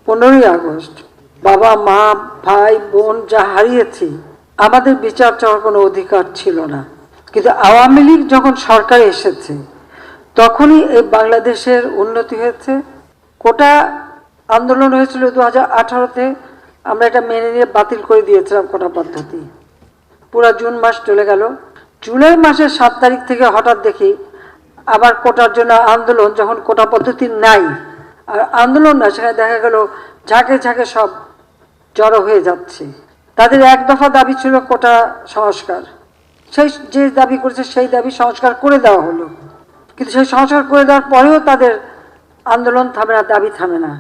15ই August বাবা মা ভাই বোন যা হারিয়েছি, আমাদের বিচার চাওয়ার কোনো অধিকার ছিল না। কিন্তু আওয়ামী লীগ যখন সরকারে এসেছে তখনই এই বাংলাদেশের উন্নতি হয়েছে। কোটা আন্দোলন হয়েছিল 2018-তে, আমরা এটা মেনে নিয়ে বাতিল করে দিয়েছিলাম কোটা পদ্ধতি। পুরা জুন মাস চলে গেল। জুলাই মাসের 7 তারিখ থেকে হঠাৎ দেখি আবার কোটার জন্য আন্দোলন, যখন কোটা পদ্ধতি নাই আর আন্দোলন না, সেখানে দেখা গেল ঝাঁকে ঝাঁকে সব জড়ো হয়ে যাচ্ছে। তাদের এক দফা দাবি ছিল কোটা সংস্কার, সেই যে দাবি করেছে সেই দাবি সংস্কার করে দেওয়া হলো, কিন্তু সেই সংস্কার করে দেওয়ার পরেও তাদের আন্দোলন থামে না, দাবি থামে না।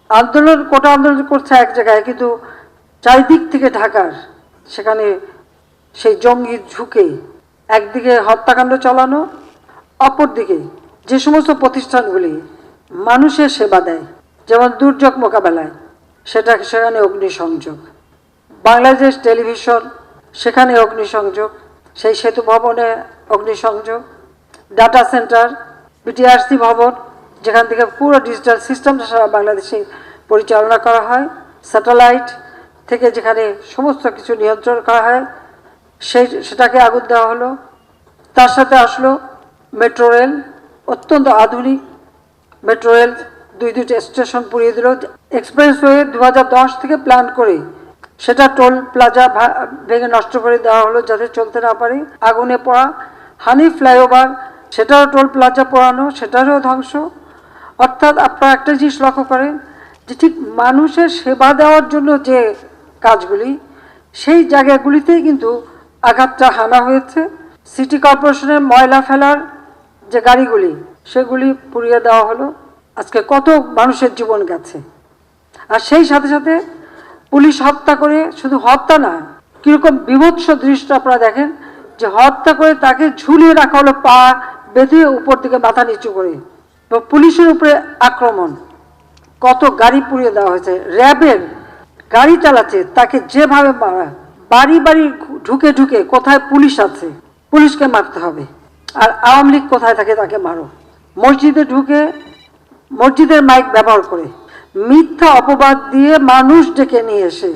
আন্দোলন কোটা আন্দোলন করছে এক জায়গায়, কিন্তু চারিদিক থেকে ঢাকার সেখানে সেই জঙ্গি ঝুঁকে একদিকে হত্যাকাণ্ড চালানো, অপরদিকে যে সমস্ত প্রতিষ্ঠানগুলি মানুষের সেবা দেয়, যেমন দুর্যোগ মোকাবেলায়, সেখানে অগ্নিসংযোগ, বাংলাদেশ টেলিভিশন সেখানে অগ্নিসংযোগ, সেই সেতু ভবনে অগ্নিসংযোগ, ডাটা সেন্টার, বিটিআরসি ভবন যেখান থেকে পুরো ডিজিটাল সিস্টেমটা সারা বাংলাদেশে পরিচালনা করা হয়, স্যাটেলাইট থেকে যেখানে সমস্ত কিছু নিয়ন্ত্রণ করা হয়, সেটাকে আগুন দেওয়া হলো। তার সাথে আসলো মেট্রো রেল, অত্যন্ত আধুনিক মেট্রো রেল, দুইটা স্টেশন পুড়িয়ে দিল। এক্সপ্রেসওয়ে 2010 থেকে প্ল্যান করে সেটা টোল প্লাজা ভেঙে নষ্ট করে দেওয়া হলো যাতে চলতে না পারে। আগুনে পড়া হানি ফ্লাইওভার, সেটাও টোল প্লাজা পোড়ানো, সেটারও ধ্বংস। অর্থাৎ আপনারা একটা জিনিস লক্ষ্য করেন যে ঠিক মানুষের সেবা দেওয়ার জন্য যে কাজগুলি, সেই জায়গাগুলিতেই কিন্তু আঘাতটা হানা হয়েছে। সিটি কর্পোরেশনের ময়লা ফেলার যে গাড়িগুলি, সেগুলি পুড়িয়ে দেওয়া হলো। আজকে কত মানুষের জীবন গেছে। আর সেই সাথে সাথে পুলিশ হত্যা করে, শুধু হত্যা না, কীরকম বিভৎস দৃশ্য আপনারা দেখেন যে হত্যা করে তাকে ঝুলিয়ে রাখা হলো, পা বেঁধে উপর দিকে মাথা নিচু করে, পুলিশের উপরে আক্রমণ, কত গাড়ি পুড়িয়ে দেওয়া হয়েছে। র্যাবের গাড়ি চালাচ্ছে তাকে যেভাবে মারা, বাড়ি বাড়ি ঢুকে ঢুকে কোথায় পুলিশ আছে পুলিশকে মারতে হবে, আর আওয়ামী লীগ কোথায় থাকে তাকে মারো। মসজিদে ঢুকে মসজিদের মাইক ব্যবহার করে মিথ্যা অপবাদ দিয়ে মানুষ ডেকে নিয়ে এসে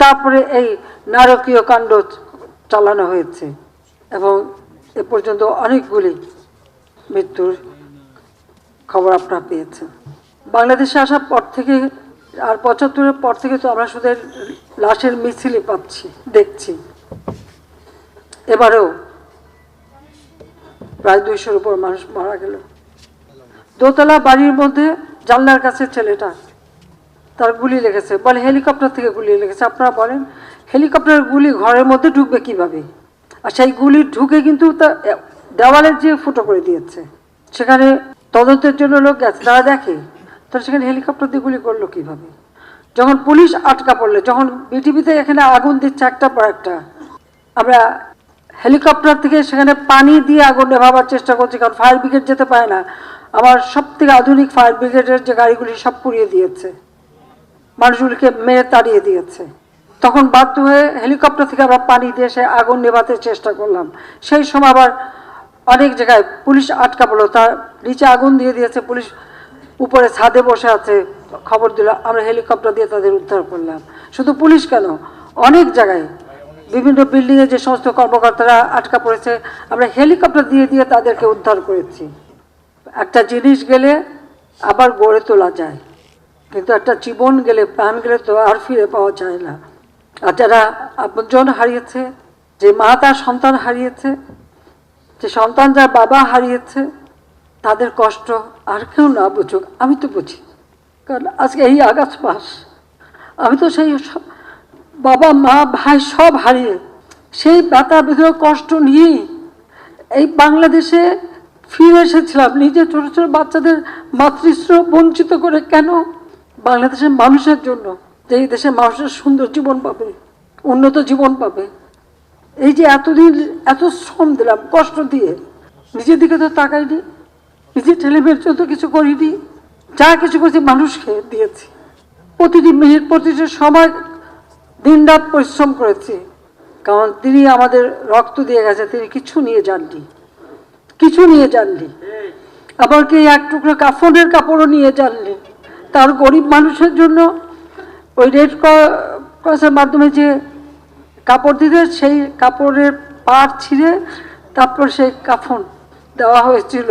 তারপরে এই নারকীয় কাণ্ড চালানো হয়েছে। এবং এ পর্যন্ত অনেকগুলি মৃত্যুর খবর আপনারা পেয়েছেন। বাংলাদেশে আসার পর থেকে আর 75-এর পর থেকে তো আমরা শুধু লাশের মিছিলই পাচ্ছি, দেখছি। এবারেও প্রায় 200-র উপর মানুষ মারা গেল। দোতলা বাড়ির মধ্যে জানলার কাছে ছেলেটা, তার গুলি লেগেছে, বলে হেলিকপ্টার থেকে গুলি লেগেছে। আপনারা বলেন হেলিকপ্টারের গুলি ঘরের মধ্যে ঢুকবে কিভাবে? আর সেই গুলি ঢুকে কিন্তু দেওয়ালের যে ফুটো করে দিয়েছে, সেখানে তদন্তের জন্য লোক গেছে, তারা দেখে তাহলে সেখানে হেলিকপ্টার দিয়ে গুলি করলো কিভাবে? যখন পুলিশ আটকা পড়লে, যখন বিটিভিতে এখানে আগুন দিচ্ছে একটার পর একটা, আমরা হেলিকপ্টার থেকে সেখানে পানি দিয়ে আগুন নেভাবার চেষ্টা করছি, কারণ ফায়ার ব্রিগেড যেতে পারে না। আমার সব থেকে আধুনিক ফায়ার ব্রিগেডের যে গাড়িগুলি সব পুড়িয়ে দিয়েছে, মানুষগুলিকে মেরে তাড়িয়ে দিয়েছে। তখন বাধ্য হয়ে হেলিকপ্টার থেকে আবার পানি দিয়ে সে আগুন নেভাতে চেষ্টা করলাম। সেই সময় আবার অনেক জায়গায় পুলিশ আটকা পড়লো, তার নিচে আগুন দিয়ে দিয়েছে, পুলিশ উপরে ছাদে বসে আছে, খবর দিল, আমরা হেলিকপ্টার দিয়ে তাদের উদ্ধার করলাম। শুধু পুলিশ কেন, অনেক জায়গায় বিভিন্ন বিল্ডিংয়ে যে সমস্ত কর্মকর্তারা আটকা পড়েছে, আমরা হেলিকপ্টার দিয়ে দিয়ে তাদেরকে উদ্ধার করেছি। একটা জিনিস গেলে আবার গড়ে তোলা যায়, কিন্তু একটা জীবন গেলে, প্রাণ গেলে তো আর ফিরে পাওয়া যায় না। আর যারা আপনজন হারিয়েছে, যে মা তার সন্তান হারিয়েছে, যে সন্তান যার বাবা হারিয়েছে, তাদের কষ্ট আর কেউ না বুঝুক, আমি তো বুঝি। কারণ আজকে এই আগস্ট মাস, আমি তো সেই বাবা মা ভাই সব হারিয়ে সেই ব্যথা বেদনা কষ্ট নিয়েই এই বাংলাদেশে ফিরে এসেছিলাম। নিজের ছোট ছোট বাচ্চাদের মাতৃস্নেহ বঞ্চিত করে কেন? বাংলাদেশের মানুষের জন্য, যে এই দেশের মানুষের সুন্দর জীবন পাবে, উন্নত জীবন পাবে। এই যে এতদিন এত শ্রম দিলাম, কষ্ট দিয়ে, নিজের দিকে তো তাকাইনি, নিজের ছেলেমেয়ের জন্য কিছু করিনি, যা কিছু করছি মানুষকে দিয়েছি। প্রতিটি মিনিট, প্রতিটি সময় দিন রাত পরিশ্রম করেছি, কারণ তিনি আমাদের রক্ত দিয়ে গেছে, তিনি কিছু নিয়ে যাননি, কিছু নিয়ে যাননি, এমনকি এক টুকরো কাফনের কাপড়ও নিয়ে যাননি। তার গরিব মানুষের জন্য ওই রেড ক্রসের মাধ্যমে যে কাপড় দিতে, সেই কাপড়ের পাড় ছিঁড়ে তারপর সেই কাফন দেওয়া হয়েছিল।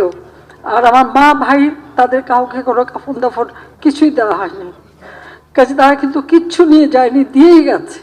আর আমার মা ভাই তাদের কাউকে কোনো কাফন দাফন কিছুই দেওয়া হয়নি, কাজে তারা কিন্তু কিচ্ছু নিয়ে যায়নি, দিয়েই গেছে।